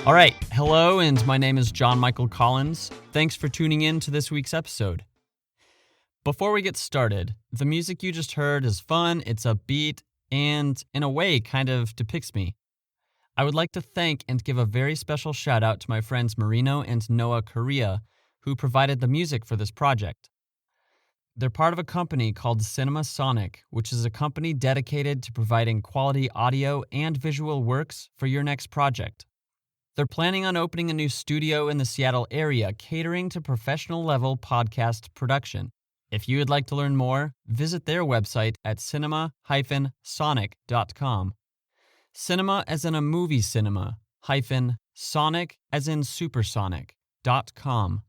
All right, hello, and my name is John Michael Collins. Thanks for tuning in to this week's episode. Before we get started, the music you just heard is fun, it's upbeat, and in a way kind of depicts me. I would like to thank and give a very special shout out to my friends Marino and Noah Correa, who provided the music for this project. They're part of a company called Cinema Sonic, which is a company dedicated to providing quality audio and visual works for your next project. They're planning on opening a new studio in the Seattle area, catering to professional-level podcast production. If you would like to learn more, visit their website at cinema-sonic.com. Cinema as in a movie cinema, -sonic as in supersonic.com.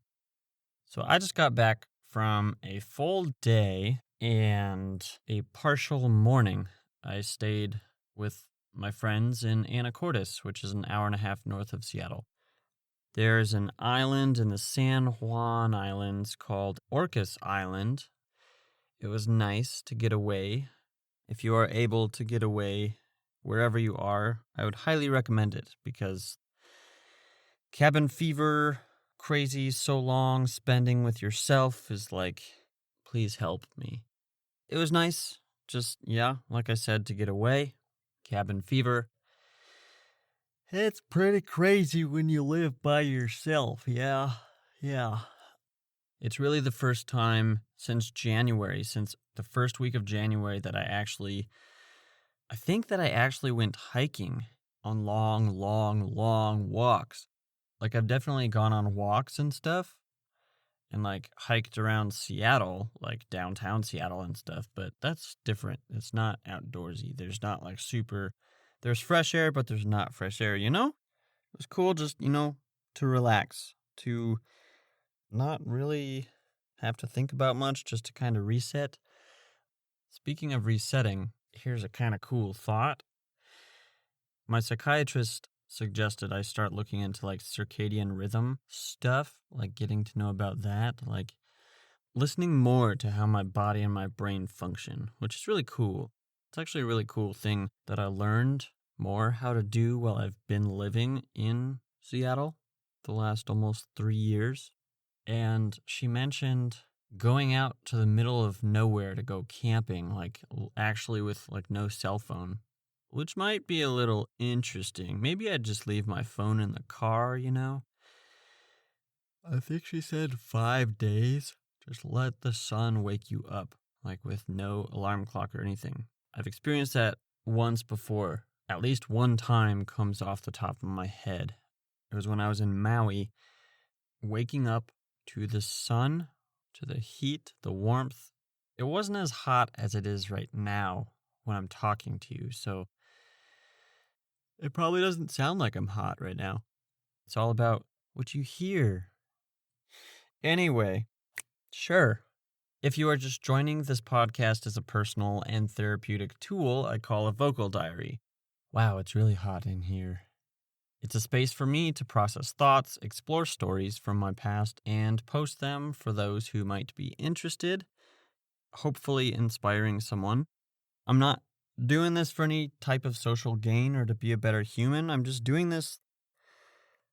So I just got back from a full day and a partial morning. I stayed with my friends in Anacortes, which is an hour and a half north of Seattle. There's an island in the San Juan Islands called Orcas Island. It was nice to get away. If you are able to get away wherever you are, I would highly recommend it because cabin fever, crazy, so long spending with yourself is like, please help me. It was nice, just, like I said, to get away. Cabin fever. It's pretty crazy when you live by yourself, yeah. It's really the first time since the first week of January that I think that I actually went hiking on long walks. Like, I've definitely gone on walks and stuff, and, hiked around Seattle, downtown Seattle and stuff, but that's different. It's not outdoorsy. There's not, there's fresh air, but there's not fresh air, It was cool just, to relax, to not really have to think about much, just to kind of reset. Speaking of resetting, here's a kind of cool thought. My psychiatrist suggested I start looking into circadian rhythm stuff, getting to know about that, listening more to how my body and my brain function, which is really cool. It's actually a really cool thing that I learned more how to do while I've been living in Seattle the last almost 3 years. And she mentioned going out to the middle of nowhere to go camping, actually with no cell phone. Which might be a little interesting. Maybe I'd just leave my phone in the car, I think she said 5 days. Just let the sun wake you up, with no alarm clock or anything. I've experienced that once before. At least one time comes off the top of my head. It was when I was in Maui, waking up to the sun, to the heat, the warmth. It wasn't as hot as it is right now when I'm talking to you, so it probably doesn't sound like I'm hot right now. It's all about what you hear. Anyway, sure. If you are just joining, this podcast is a personal and therapeutic tool I call a vocal diary. Wow, it's really hot in here. It's a space for me to process thoughts, explore stories from my past, and post them for those who might be interested, hopefully inspiring someone. I'm not doing this for any type of social gain or to be a better human. I'm just doing this.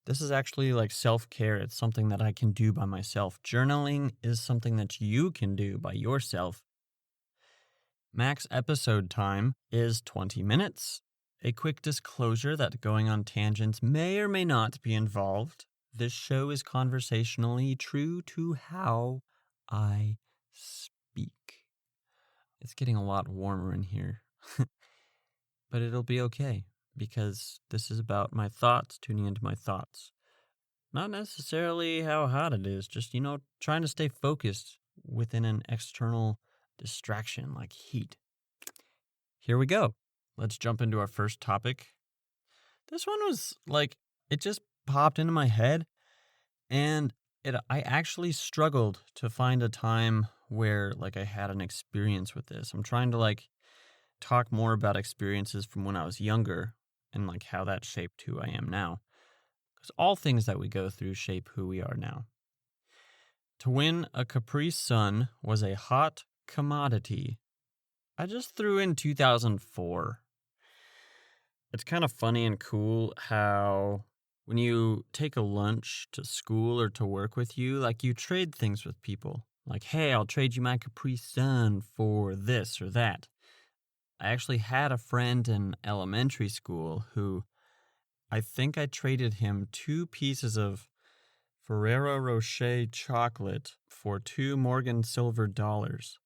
This is actually self-care. It's something that I can do by myself. Journaling is something that you can do by yourself. Max episode time is 20 minutes. A quick disclosure that going on tangents may or may not be involved. This show is conversationally true to how I speak. It's getting a lot warmer in here. But it'll be okay, because this is about my thoughts, tuning into my thoughts. Not necessarily how hot it is, just, trying to stay focused within an external distraction like heat. Here we go. Let's jump into our first topic. This one was it just popped into my head, and I actually struggled to find a time where I had an experience with this. I'm trying to talk more about experiences from when I was younger and how that shaped who I am now. Because all things that we go through shape who we are now. To win a Capri Sun was a hot commodity. I just threw in 2004. It's kind of funny and cool how when you take a lunch to school or to work with you, like you trade things with people. Like, hey, I'll trade you my Capri Sun for this or that. I actually had a friend in elementary school who I think I traded him 2 pieces of Ferrero Rocher chocolate for 2 Morgan silver dollars.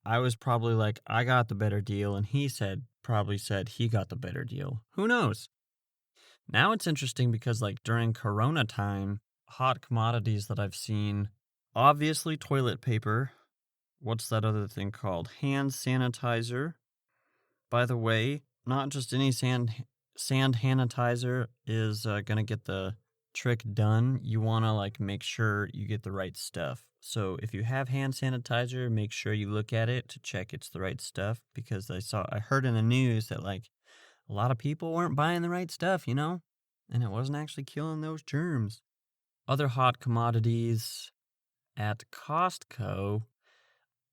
I was probably like, I got the better deal, and he probably said he got the better deal. Who knows? Now it's interesting because like during Corona time, hot commodities that I've seen, obviously toilet paper. What's that other thing called? Hand sanitizer. By the way, not just any sand sanitizer is going to get the trick done. You want to like make sure you get the right stuff. So if you have hand sanitizer, make sure you look at it to check it's the right stuff, because I heard in the news that like a lot of people weren't buying the right stuff, and it wasn't actually killing those germs. Other hot commodities at Costco,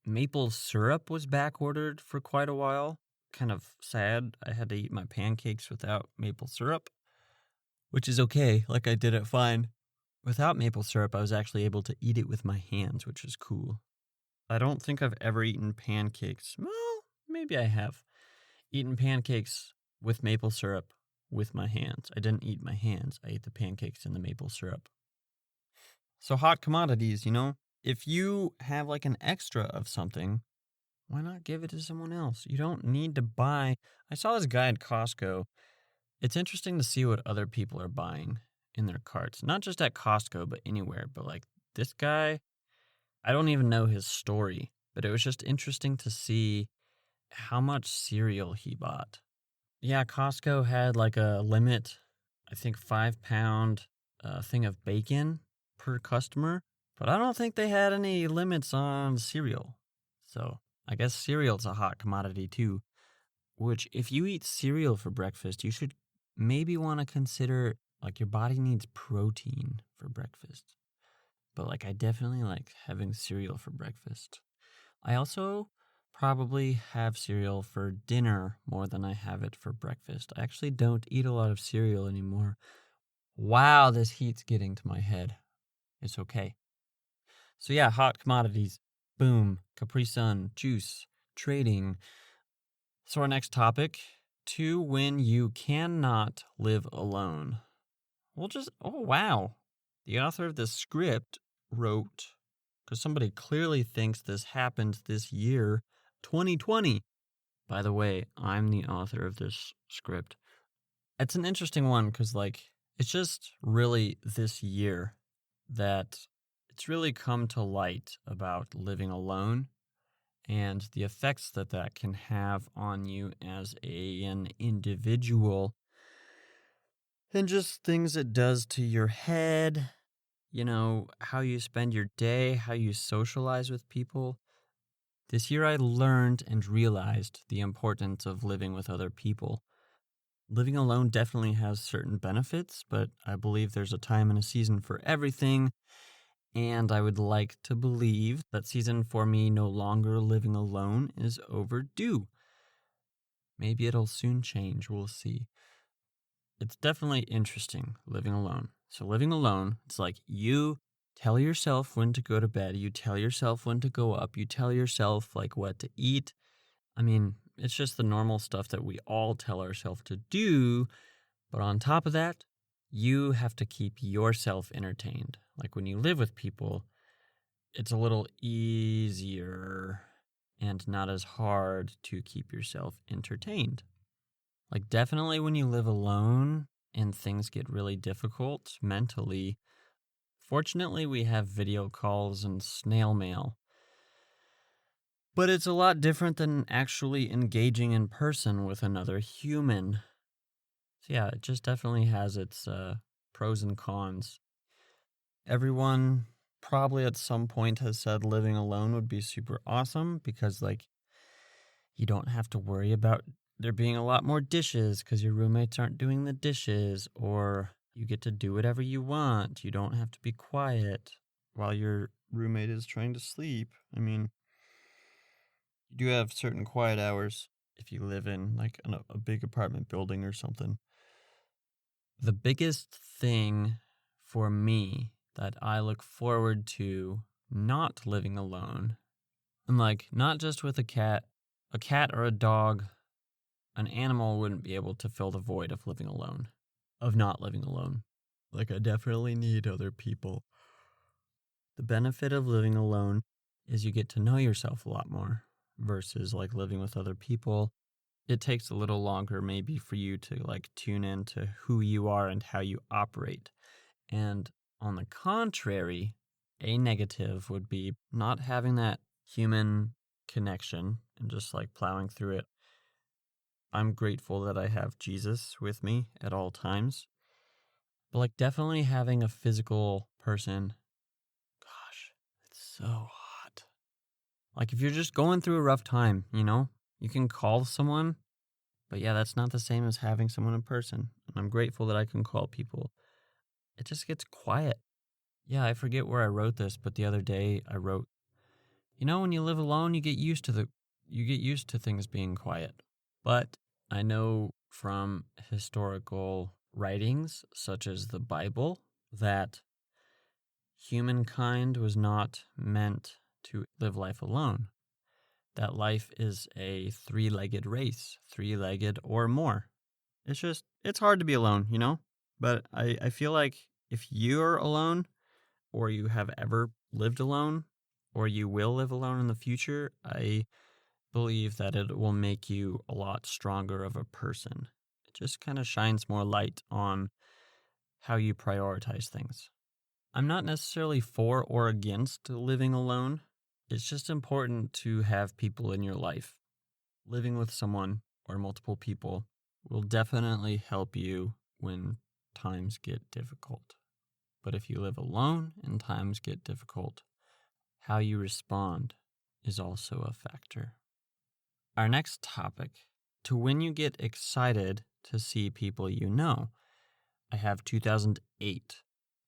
maple syrup was back ordered for quite a while. Kind of sad. I had to eat my pancakes without maple syrup, which is okay. Like I did it fine. Without maple syrup, I was actually able to eat it with my hands, which is cool. I don't think I've ever eaten pancakes. Well, maybe I have. Eaten pancakes with maple syrup with my hands. I didn't eat my hands. I ate the pancakes in the maple syrup. So hot commodities, if you have like an extra of something, why not give it to someone else? You don't need to buy. I saw this guy at Costco. It's interesting to see what other people are buying in their carts. Not just at Costco, but anywhere. But like this guy, I don't even know his story, but it was just interesting to see how much cereal he bought. Yeah, Costco had like a limit, I think 5-pound thing of bacon per customer, but I don't think they had any limits on cereal. So I guess cereal's a hot commodity too, which if you eat cereal for breakfast, you should maybe want to consider like your body needs protein for breakfast. But like I definitely like having cereal for breakfast. I also probably have cereal for dinner more than I have it for breakfast. I actually don't eat a lot of cereal anymore. Wow, this heat's getting to my head. It's okay. So yeah, hot commodities. Boom. Capri Sun, juice, trading. So our next topic, to when you cannot live alone. Oh wow. The author of this script wrote, because somebody clearly thinks this happened this year, 2020. By the way, I'm the author of this script. It's an interesting one because, like, it's just really this year that it's really come to light about living alone and the effects that can have on you as an individual, and just things it does to your head, how you spend your day, how you socialize with people. This year I learned and realized the importance of living with other people. Living alone definitely has certain benefits, but I believe there's a time and a season for everything, and I would like to believe that season for me no longer living alone is overdue. Maybe it'll soon change, we'll see. It's definitely interesting living alone. So living alone, it's like you tell yourself when to go to bed. You tell yourself when to go up. You tell yourself like what to eat. I mean, it's just the normal stuff that we all tell ourselves to do. But on top of that, you have to keep yourself entertained. Like when you live with people, it's a little easier and not as hard to keep yourself entertained. Like definitely when you live alone and things get really difficult mentally, fortunately we have video calls and snail mail. But it's a lot different than actually engaging in person with another human. So yeah, it just definitely has its pros and cons. Everyone probably at some point has said living alone would be super awesome because like you don't have to worry about there being a lot more dishes because your roommates aren't doing the dishes, or you get to do whatever you want. You don't have to be quiet while your roommate is trying to sleep. I mean, you do have certain quiet hours if you live in like a big apartment building or something. The biggest thing for me that I look forward to not living alone, and like not just with a cat or a dog, an animal wouldn't be able to fill the void of living alone, of not living alone. Like I definitely need other people. The benefit of living alone is you get to know yourself a lot more versus like living with other people. It takes a little longer maybe for you to like tune into who you are and how you operate. And on the contrary, a negative would be not having that human connection and just like plowing through it. I'm grateful that I have Jesus with me at all times. But like definitely having a physical person, gosh, it's so hot. Like if you're just going through a rough time, you can call someone. But yeah, that's not the same as having someone in person. And I'm grateful that I can call people. It just gets quiet. Yeah, I forget where I wrote this, but the other day I wrote, when you live alone, you get used to things being quiet. But I know from historical writings, such as the Bible, that humankind was not meant to live life alone. That life is a three-legged race, three-legged or more. It's hard to be alone, But I feel like if you're alone, or you have ever lived alone, or you will live alone in the future, I believe that it will make you a lot stronger of a person. It just kind of shines more light on how you prioritize things. I'm not necessarily for or against living alone. It's just important to have people in your life. Living with someone or multiple people will definitely help you when times get difficult. But if you live alone and times get difficult, how you respond is also a factor. Our next topic, to when you get excited to see people you know. I have 2008.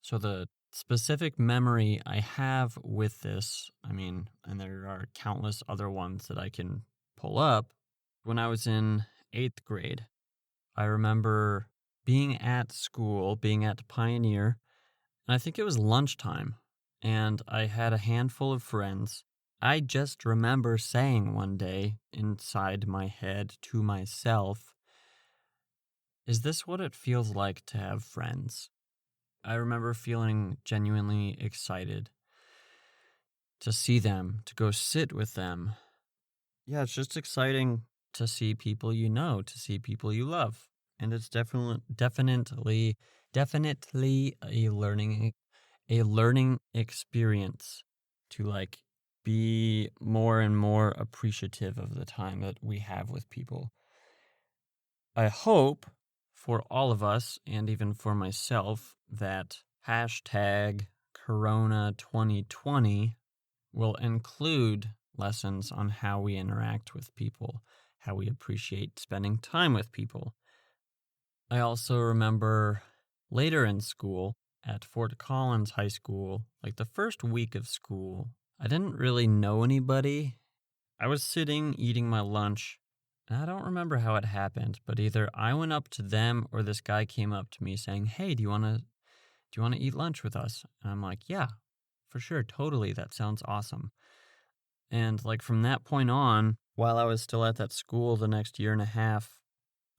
So the specific memory I have with this, and there are countless other ones that I can pull up. When I was in 8th grade, I remember being at school, being at Pioneer, and I think it was lunchtime, and I had a handful of friends. I just remember saying one day inside my head to myself, is this what it feels like to have friends? I remember feeling genuinely excited to see them, to go sit with them. Yeah, it's just exciting to see people you know, to see people you love. And it's definitely a learning experience to like be more and more appreciative of the time that we have with people. I hope for all of us, and even for myself, that hashtag Corona 2020 will include lessons on how we interact with people, how we appreciate spending time with people. I also remember later in school at Fort Collins High School, like the first week of school, I didn't really know anybody. I was sitting eating my lunch. I don't remember how it happened, but either I went up to them or this guy came up to me saying, "Hey, do you want to eat lunch with us?" And I'm like, "Yeah, for sure, totally. That sounds awesome." And like from that point on, while I was still at that school the next year and a half,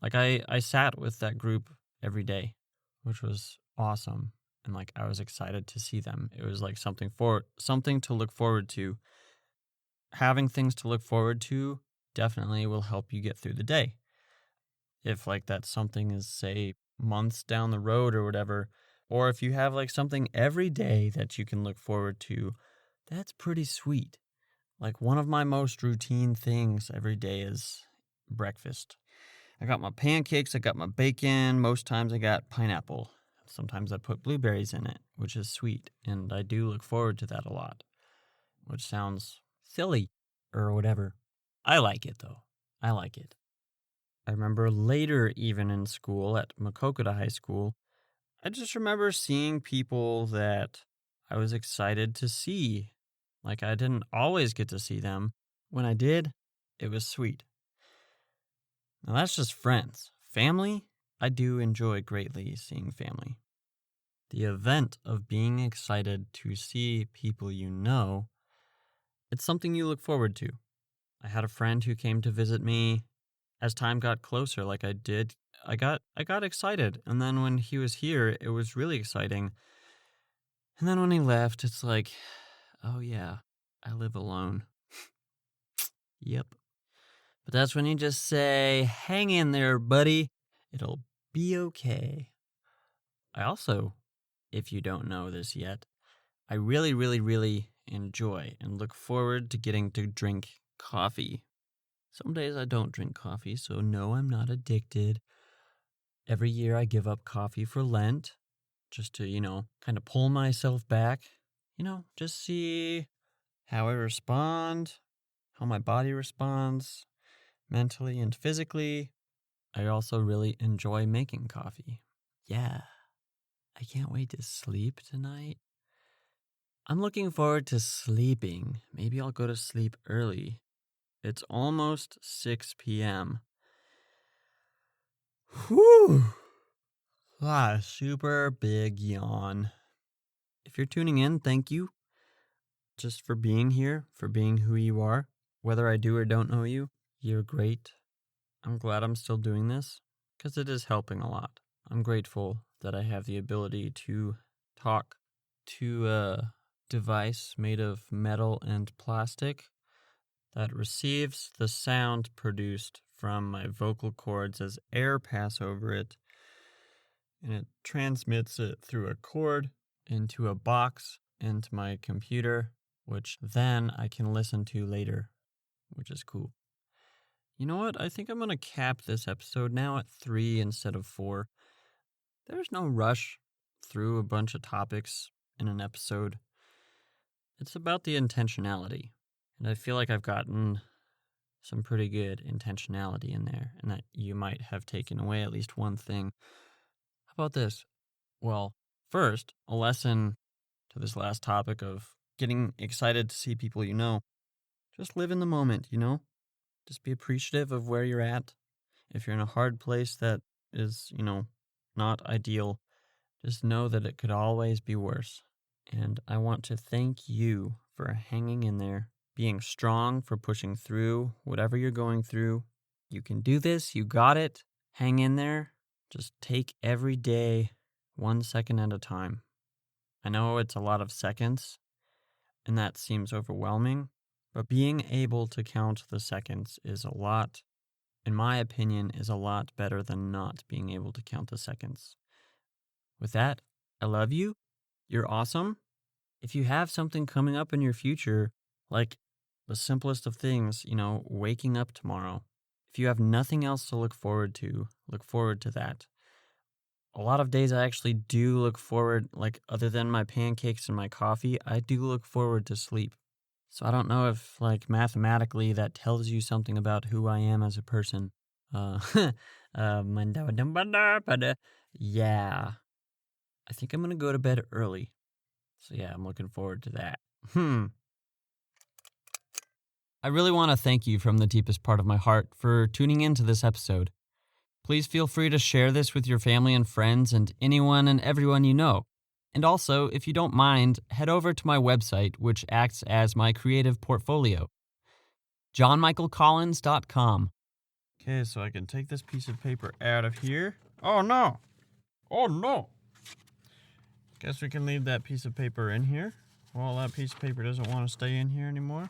like I sat with that group every day, which was awesome. And like I was excited to see them. It was like something to look forward to. Having things to look forward to definitely will help you get through the day. If like that something is, say, months down the road or whatever, or if you have like something every day that you can look forward to, that's pretty sweet. Like one of my most routine things every day is breakfast. I got my pancakes, I got my bacon, most times I got pineapple. Sometimes I put blueberries in it, which is sweet, and I do look forward to that a lot, which sounds silly or whatever. I like it, though. I like it. I remember later, even in school at Makokota High School, I just remember seeing people that I was excited to see. Like, I didn't always get to see them. When I did, it was sweet. Now, that's just friends. Family, I do enjoy greatly seeing family. The event of being excited to see people you know, it's something you look forward to. I had a friend who came to visit me. As time got closer, like I got excited. And then when he was here, it was really exciting. And then when he left, it's like, oh yeah, I live alone. Yep. But that's when you just say, hang in there, buddy. It'll be okay. I also, if you don't know this yet, I really, really, really enjoy and look forward to getting to drink coffee. Some days I don't drink coffee, so no, I'm not addicted. Every year I give up coffee for Lent, just to, kind of pull myself back. Just see how I respond, how my body responds, mentally and physically. I also really enjoy making coffee. Yeah, I can't wait to sleep tonight. I'm looking forward to sleeping. Maybe I'll go to sleep early. It's almost 6 p.m. Whew! Super big yawn. If you're tuning in, thank you. Just for being here, for being who you are. Whether I do or don't know you, you're great. I'm glad I'm still doing this, because it is helping a lot. I'm grateful that I have the ability to talk to a device made of metal and plastic that receives the sound produced from my vocal cords as air pass over it, and it transmits it through a cord into a box into my computer, which then I can listen to later, which is cool. You know what? I think I'm going to cap this episode now at 3 instead of 4. There's no rush through a bunch of topics in an episode. It's about the intentionality. And I feel like I've gotten some pretty good intentionality in there, and that you might have taken away at least one thing. How about this? Well, first, a lesson to this last topic of getting excited to see people you know. Just live in the moment, Just be appreciative of where you're at. If you're in a hard place that is, not ideal, just know that it could always be worse. And I want to thank you for hanging in there, being strong, for pushing through whatever you're going through. You can do this. You got it. Hang in there. Just take every day 1 second at a time. I know it's a lot of seconds, and that seems overwhelming, but being able to count the seconds is a lot, in my opinion, is a lot better than not being able to count the seconds. With that, I love you. You're awesome. If you have something coming up in your future, like the simplest of things, waking up tomorrow, if you have nothing else to look forward to that. A lot of days I actually do look forward, like other than my pancakes and my coffee, I do look forward to sleep. So I don't know if, mathematically that tells you something about who I am as a person. Yeah. I think I'm going to go to bed early. So yeah, I'm looking forward to that. I really want to thank you from the deepest part of my heart for tuning into this episode. Please feel free to share this with your family and friends and anyone and everyone you know. And also, if you don't mind, head over to my website, which acts as my creative portfolio, johnmichaelcollins.com. Okay, so I can take this piece of paper out of here. Oh no! Guess we can leave that piece of paper in here. Well, that piece of paper doesn't want to stay in here anymore.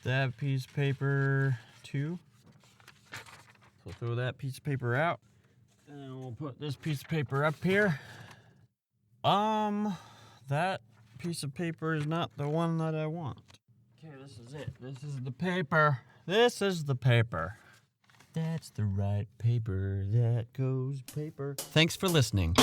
That piece of paper, too. So throw that piece of paper out. And we'll put this piece of paper up here. That piece of paper is not the one that I want. Okay, this is it. This is the paper. That's the right paper. That goes paper. Thanks for listening.